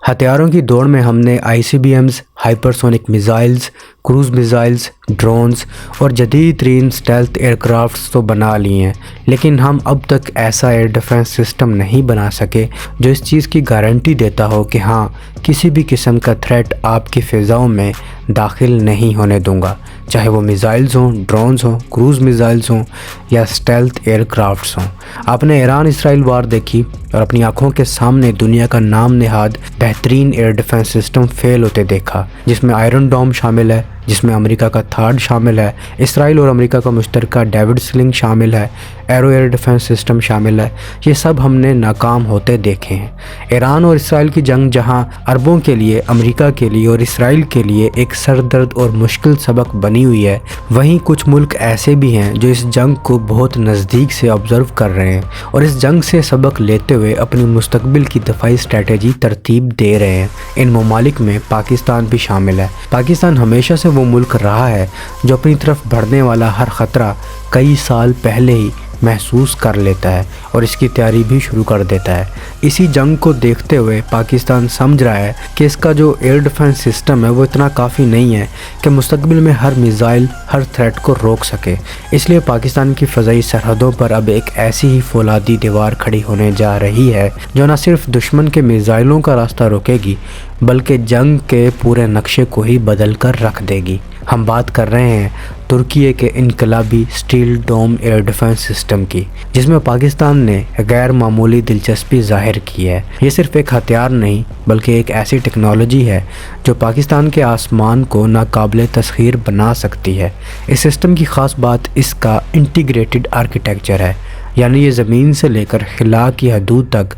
ہتھیاروں کی دوڑ میں ہم نے ICBMs، hypersonic missiles, cruise missiles, drones اور جدید ترین اسٹیلتھ ایئر کرافٹس تو بنا لی ہیں، لیکن ہم اب تک ایسا ایئر ڈیفنس سسٹم نہیں بنا سکے جو اس چیز کی گارنٹی دیتا ہو کہ ہاں کسی بھی قسم کا تھریٹ آپ کی فضاؤں میں داخل نہیں ہونے دوں گا، چاہے وہ میزائلز ہوں، ڈرونز ہوں، کروز میزائلز ہوں یا اسٹیلتھ ایئر کرافٹس ہوں۔ آپ نے ایران اسرائیل وار دیکھی اور اپنی آنکھوں کے سامنے دنیا کا نام نہاد بہترین ایئر ڈیفنس سسٹم فیل ہوتے دیکھا، جس میں آئرن ڈوم شامل ہے، جس میں امریکہ کا تھاڈ شامل ہے، اسرائیل اور امریکہ کا مشترکہ ڈیوڈ سلنگ شامل ہے، ایرو ایئر ڈیفنس سسٹم شامل ہے۔ یہ سب ہم نے ناکام ہوتے دیکھے ہیں۔ ایران اور اسرائیل کی جنگ جہاں عربوں کے لیے، امریکہ کے لیے اور اسرائیل کے لیے ایک سردرد اور مشکل سبق بنی ہوئی ہے، وہیں کچھ ملک ایسے بھی ہیں جو اس جنگ کو بہت نزدیک سے آبزرو کر رہے ہیں اور اس جنگ سے سبق لیتے ہوئے اپنی مستقبل کی دفاعی اسٹریٹجی ترتیب دے رہے ہیں۔ ان ممالک میں پاکستان بھی شامل ہے۔ پاکستان ہمیشہ سے وہ ملک رہا ہے جو اپنی طرف بڑھنے والا ہر خطرہ کئی سال پہلے ہی محسوس کر لیتا ہے اور اس کی تیاری بھی شروع کر دیتا ہے۔ اسی جنگ کو دیکھتے ہوئے پاکستان سمجھ رہا ہے کہ اس کا جو ایئر ڈیفنس سسٹم ہے وہ اتنا کافی نہیں ہے کہ مستقبل میں ہر میزائل، ہر تھریٹ کو روک سکے۔ اس لیے پاکستان کی فضائی سرحدوں پر اب ایک ایسی ہی فولادی دیوار کھڑی ہونے جا رہی ہے جو نہ صرف دشمن کے میزائلوں کا راستہ روکے گی بلکہ جنگ کے پورے نقشے کو ہی بدل کر رکھ دے گی۔ ہم بات کر رہے ہیں ترکی کے انقلابی اسٹیل ڈوم ایئر ڈیفنس سسٹم کی، جس میں پاکستان نے غیر معمولی دلچسپی ظاہر کی ہے۔ یہ صرف ایک ہتھیار نہیں بلکہ ایک ایسی ٹیکنالوجی ہے جو پاکستان کے آسمان کو ناقابل تسخیر بنا سکتی ہے۔ اس سسٹم کی خاص بات اس کا انٹیگریٹڈ آرکیٹیکچر ہے، یعنی یہ زمین سے لے کر خلا کی حدود تک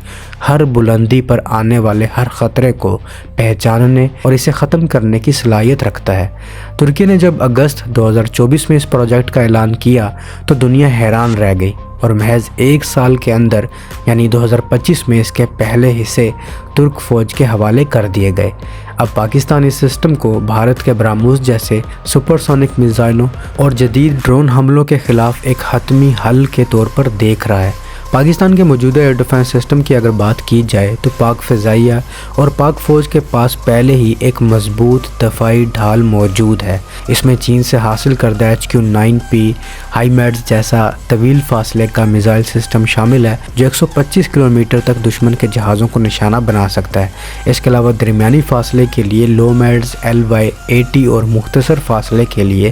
ہر بلندی پر آنے والے ہر خطرے کو پہچاننے اور اسے ختم کرنے کی صلاحیت رکھتا ہے۔ ترکی نے جب اگست 2024 میں اس پروجیکٹ کا اعلان کیا تو دنیا حیران رہ گئی اور محض ایک سال کے اندر یعنی 2025 میں اس کے پہلے حصے ترک فوج کے حوالے کر دیے گئے۔ اب پاکستان اس سسٹم کو بھارت کے براموس جیسے سپر سونک میزائلوں اور جدید ڈرون حملوں کے خلاف ایک حتمی حل کے طور پر دیکھ رہا ہے۔ پاکستان کے موجودہ ایئر ڈیفنس سسٹم کی اگر بات کی جائے تو پاک فضائیہ اور پاک فوج کے پاس پہلے ہی ایک مضبوط دفاعی ڈھال موجود ہے۔ اس میں چین سے حاصل کردہ HQ-9P ہائیمیڈز جیسا طویل فاصلے کا میزائل سسٹم شامل ہے جو 125 کلومیٹر تک دشمن کے جہازوں کو نشانہ بنا سکتا ہے۔ اس کے علاوہ درمیانی فاصلے کے لیے لومیڈز LY-80 اور مختصر فاصلے کے لیے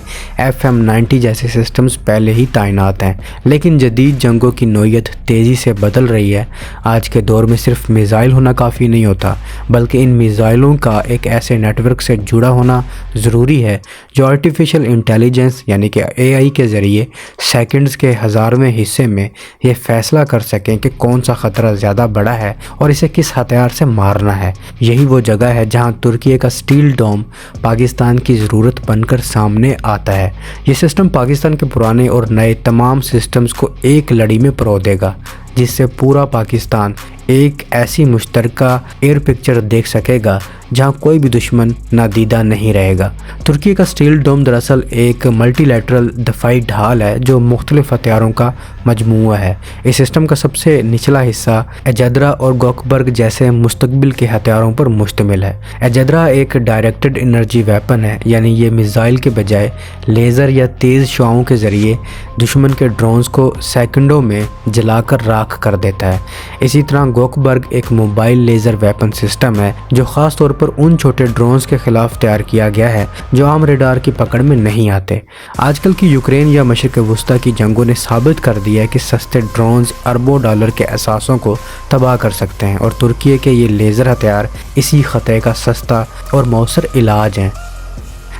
FM-90 جیسے سسٹمز پہلے ہی تعینات ہیں۔ لیکن جدید جنگوں کی نوعیت تیزی سے بدل رہی ہے۔ آج کے دور میں صرف میزائل ہونا کافی نہیں ہوتا بلکہ ان میزائلوں کا ایک ایسے نیٹ ورک سے جڑا ہونا ضروری ہے جو آرٹیفیشل انٹیلیجنس یعنی کہ AI کے ذریعے سیکنڈز کے 1000ویں حصے میں یہ فیصلہ کر سکیں کہ کون سا خطرہ زیادہ بڑا ہے اور اسے کس ہتھیار سے مارنا ہے۔ یہی وہ جگہ ہے جہاں ترکی کا اسٹیل ڈوم پاکستان کی ضرورت بن کر سامنے آتا ہے۔ یہ سسٹم پاکستان کے پرانے اور نئے تمام سسٹمز کو ایک لڑی میں پرو دے گا، جس سے پورا پاکستان ایک ایسی مشترکہ ایئر پکچر دیکھ سکے گا جہاں کوئی بھی دشمن نادیدہ نہیں رہے گا۔ ترکی کا اسٹیل ڈوم دراصل ایک ملٹی لیٹرل دفاعی ڈھال ہے جو مختلف ہتھیاروں کا مجموعہ ہے۔ اس سسٹم کا سب سے نچلا حصہ ایجدرا اور گوکبرگ جیسے مستقبل کے ہتھیاروں پر مشتمل ہے۔ ایجدرا ایک ڈائریکٹڈ انرجی ویپن ہے، یعنی یہ میزائل کے بجائے لیزر یا تیز شعاؤں کے ذریعے دشمن کے ڈرونز کو سیکنڈوں میں جلا کر راکھ کر دیتا ہے۔ اسی طرح گوکبرگ ایک موبائل لیزر ویپن سسٹم ہے جو خاص طور پر ان چھوٹے ڈرونز کے خلاف تیار کیا گیا ہے جو عام ریڈار کی پکڑ میں نہیں آتے۔ آج کل کی یوکرین یا مشرق وسطیٰ کی جنگوں نے ثابت کر دیا ہے کہ سستے ڈرونز اربوں ڈالر کے اثاثوں کو تباہ کر سکتے ہیں اور ترکی کے یہ لیزر ہتھیار اسی خطرے کا سستا اور مؤثر علاج ہیں۔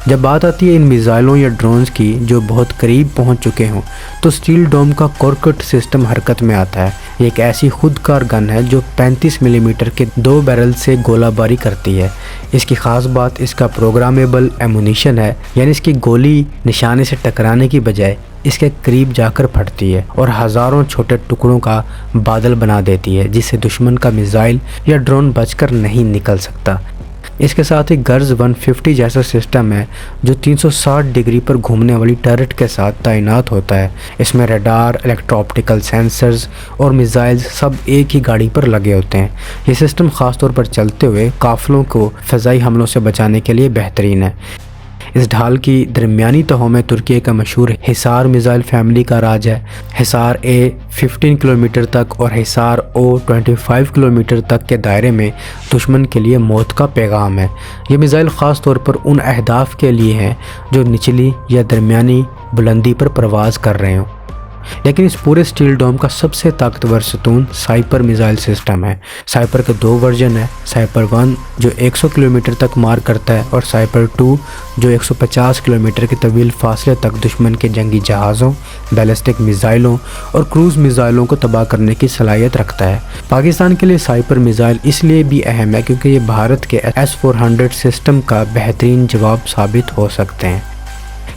جب بات آتی ہے ان میزائلوں یا ڈرونز کی جو بہت قریب پہنچ چکے ہوں تو اسٹیل ڈوم کا کورکٹ سسٹم حرکت میں آتا ہے۔ یہ ایک ایسی خود کار گن ہے جو 35 ملی میٹر کے 2 بیرل سے گولہ باری کرتی ہے۔ اس کی خاص بات اس کا پروگرامیبل ایمونیشن ہے، یعنی اس کی گولی نشانے سے ٹکرانے کی بجائے اس کے قریب جا کر پھٹتی ہے اور ہزاروں چھوٹے ٹکڑوں کا بادل بنا دیتی ہے جس سے دشمن کا میزائل یا ڈرون بچ کر نہیں نکل سکتا۔ اس کے ساتھ ہی گرز 150 جیسا سسٹم ہے جو 360 ڈگری پر گھومنے والی ٹرٹ کے ساتھ تعینات ہوتا ہے۔ اس میں ریڈار، الیکٹرو آپٹیکل سینسرز اور میزائلز سب ایک ہی گاڑی پر لگے ہوتے ہیں۔ یہ سسٹم خاص طور پر چلتے ہوئے قافلوں کو فضائی حملوں سے بچانے کے لیے بہترین ہے۔ اس ڈھال کی درمیانی تہوں میں ترکی کا مشہور حصار میزائل فیملی کا راج ہے۔ حصار اے 15 کلومیٹر تک اور حصار او 25 کلومیٹر تک کے دائرے میں دشمن کے لیے موت کا پیغام ہے۔ یہ میزائل خاص طور پر ان اہداف کے لیے ہیں جو نچلی یا درمیانی بلندی پر پرواز کر رہے ہوں۔ لیکن اس پورے سٹیل ڈوم کا سب سے طاقتور ستون سائپر میزائل سسٹم ہے۔ سائپر کے 2 ورژن ہیں، سائپر 1 جو 100 کلومیٹر تک مار کرتا ہے اور سائپر 2 جو 150 کلومیٹر کے طویل فاصلے تک دشمن کے جنگی جہازوں، بیلسٹک میزائلوں اور کروز میزائلوں کو تباہ کرنے کی صلاحیت رکھتا ہے۔ پاکستان کے لیے سائپر میزائل اس لیے بھی اہم ہے کیونکہ یہ بھارت کے S-400 سسٹم کا بہترین جواب ثابت ہو سکتے ہیں۔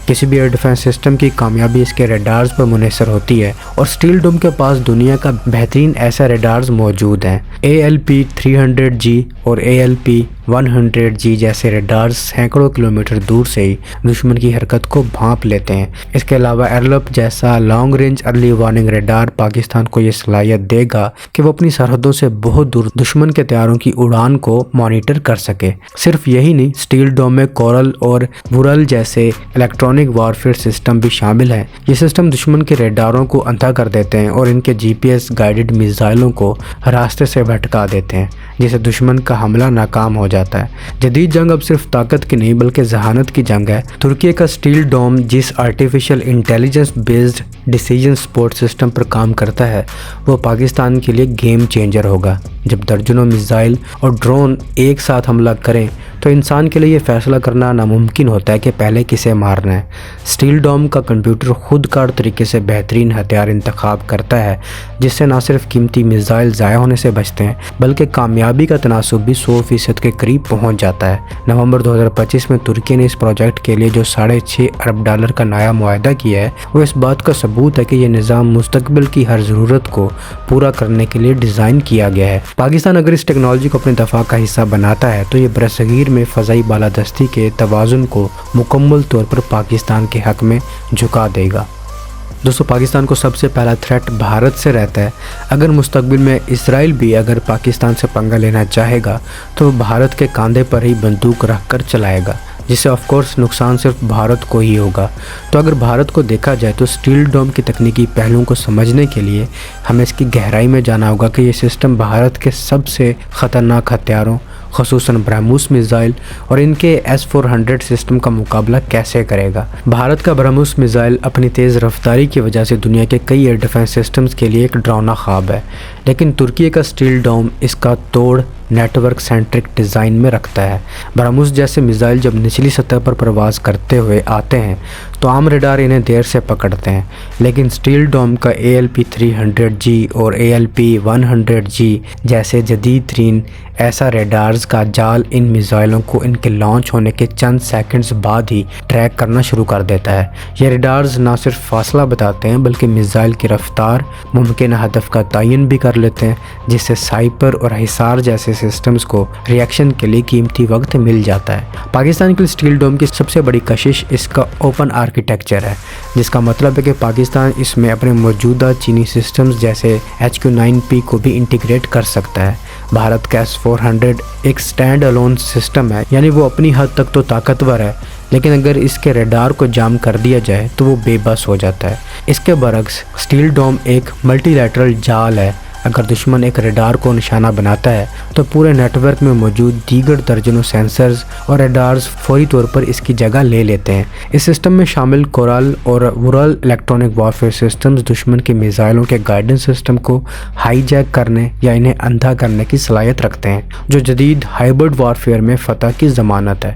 کسی بھی ایئر ڈیفنس سسٹم کی کامیابی اس کے ریڈارز پر منحصر ہوتی ہے اور سٹیل ڈوم کے پاس دنیا کا بہترین ایسا ریڈارز موجود ہیں۔ ALP-300G اور ALP-100G جیسے ریڈارز سینکڑوں کلومیٹر دور سے ہی دشمن کی حرکت کو بھانپ لیتے ہیں۔ اس کے علاوہ ایرلپ جیسا long range early warning radar Pakistan کو یہ صلاحیت دے گا کہ وہ اپنی سرحدوں سے بہت دور دشمن کے طیاروں کی اڑان کو مانیٹر کر سکے۔ صرف یہی نہیں، سٹیل ڈوم میں کورل اور وورل جیسے الیکٹرانک وارفیئر سسٹم بھی شامل ہیں۔ یہ سسٹم دشمن کے ریڈاروں کو اندھا کر دیتے ہیں اور ان کے GPS گائیڈڈ میزائلوں کو راستے سے بھٹکا دیتے ہیں، جس سے دشمن کا حملہ ناکام ہو جاتا ہے۔ جدید جنگ اب صرف طاقت کی نہیں بلکہ ذہانت کی جنگ ہے۔ ترکی کا سٹیل ڈوم جس artificial intelligence based decision support system پر کام کرتا ہے وہ پاکستان کے لیے گیم چینجر ہوگا۔ جب درجنوں میزائل اور ڈرون ایک ساتھ حملہ کریں تو انسان کے لیے یہ فیصلہ کرنا ناممکن ہوتا ہے کہ پہلے کسے مارنا ہے۔ سٹیل ڈوم کا کمپیوٹر خود کار طریقے سے بہترین ہتھیار انتخاب کرتا ہے، جس سے نہ صرف قیمتی میزائل ضائع ہونے سے بچتے ہیں بلکہ کامیابی کا تناسب بھی 100% کے قریب پہنچ جاتا ہے۔ نومبر 2025 میں ترکی نے اس پروجیکٹ کے لیے جو $6.5 ارب کا نیا معاہدہ کیا ہے وہ اس بات کا ثبوت ہے کہ یہ نظام مستقبل کی ہر ضرورت کو پورا کرنے کے لیے ڈیزائن کیا گیا ہے۔ پاکستان اگر اس ٹیکنالوجی کو اپنے دفاع کا حصہ بناتا ہے تو یہ برصغیر میں فضائی بالادستی کے توازن کو مکمل طور پر پاکستان کے حق میں جھکا دے گا۔ دوستو، پاکستان کو سب سے پہلا تھریٹ بھارت سے رہتا ہے۔ اگر مستقبل میں اسرائیل بھی اگر پاکستان سے پنگا لینا چاہے گا تو وہ بھارت کے کاندھے پر ہی بندوق رکھ کر چلائے گا، جس سے آف کورس نقصان صرف بھارت کو ہی ہوگا۔ تو اگر بھارت کو دیکھا جائے تو سٹیل ڈوم کی تکنیکی پہلوؤں کو سمجھنے کے لیے ہمیں اس کی گہرائی میں جانا ہوگا کہ یہ سسٹم بھارت کے سب سے خطرناک ہتھیاروں خصوصاً برہموس میزائل اور ان کے S-400 سسٹم کا مقابلہ کیسے کرے گا۔ بھارت کا برہموس میزائل اپنی تیز رفتاری کی وجہ سے دنیا کے کئی ایئر ڈیفنس سسٹمز کے لیے ایک ڈراؤنا خواب ہے، لیکن ترکی کا سٹیل ڈوم اس کا توڑ نیٹ ورک سینٹرک ڈیزائن میں رکھتا ہے۔ برہموس جیسے میزائل جب نچلی سطح پر پرواز کرتے ہوئے آتے ہیں تو عام ریڈار انہیں دیر سے پکڑتے ہیں، لیکن سٹیل ڈوم کا ALP-300G اور ALP-100G جیسے جدید ترین ایسا ریڈارز کا جال ان میزائلوں کو ان کے لانچ ہونے کے چند سیکنڈز بعد ہی ٹریک کرنا شروع کر دیتا ہے۔ یہ ریڈارز نہ صرف فاصلہ بتاتے ہیں بلکہ میزائل کی رفتار، ممکنہ ہدف کا تعین بھی کر لیتے ہیں، جس سے سائپر اور حصار جیسے سسٹمز کو ریئیکشن کے لیے قیمتی وقت مل جاتا ہے۔ پاکستان کے سٹیل ڈوم کی سب سے بڑی کشش اس کا اوپن آرکیٹیکچر ہے، جس کا مطلب ہے کہ پاکستان اس میں اپنے موجودہ چینی سسٹمز جیسے HQ-9P کو بھی انٹیگریٹ کر سکتا ہے۔ بھارت کا S-400 ایک سٹینڈ الون سسٹم ہے، یعنی وہ اپنی حد تک تو طاقتور ہے، لیکن اگر اس کے ریڈار کو جام کر دیا جائے تو وہ بے بس ہو جاتا ہے۔ اس کے برعکس سٹیل ڈوم ایک ملٹی لیٹرل جال ہے۔ اگر دشمن ایک ریڈار کو نشانہ بناتا ہے تو پورے نیٹ ورک میں موجود دیگر درجنوں سینسرز اور ریڈارز فوری طور پر اس کی جگہ لے لیتے ہیں۔ اس سسٹم میں شامل کورل اور وورل الیکٹرانک وارفیئر سسٹمز دشمن کے میزائلوں کے گائیڈنس سسٹم کو ہائی جیک کرنے یا انہیں اندھا کرنے کی صلاحیت رکھتے ہیں، جو جدید ہائبرڈ وارفیئر میں فتح کی ضمانت ہے۔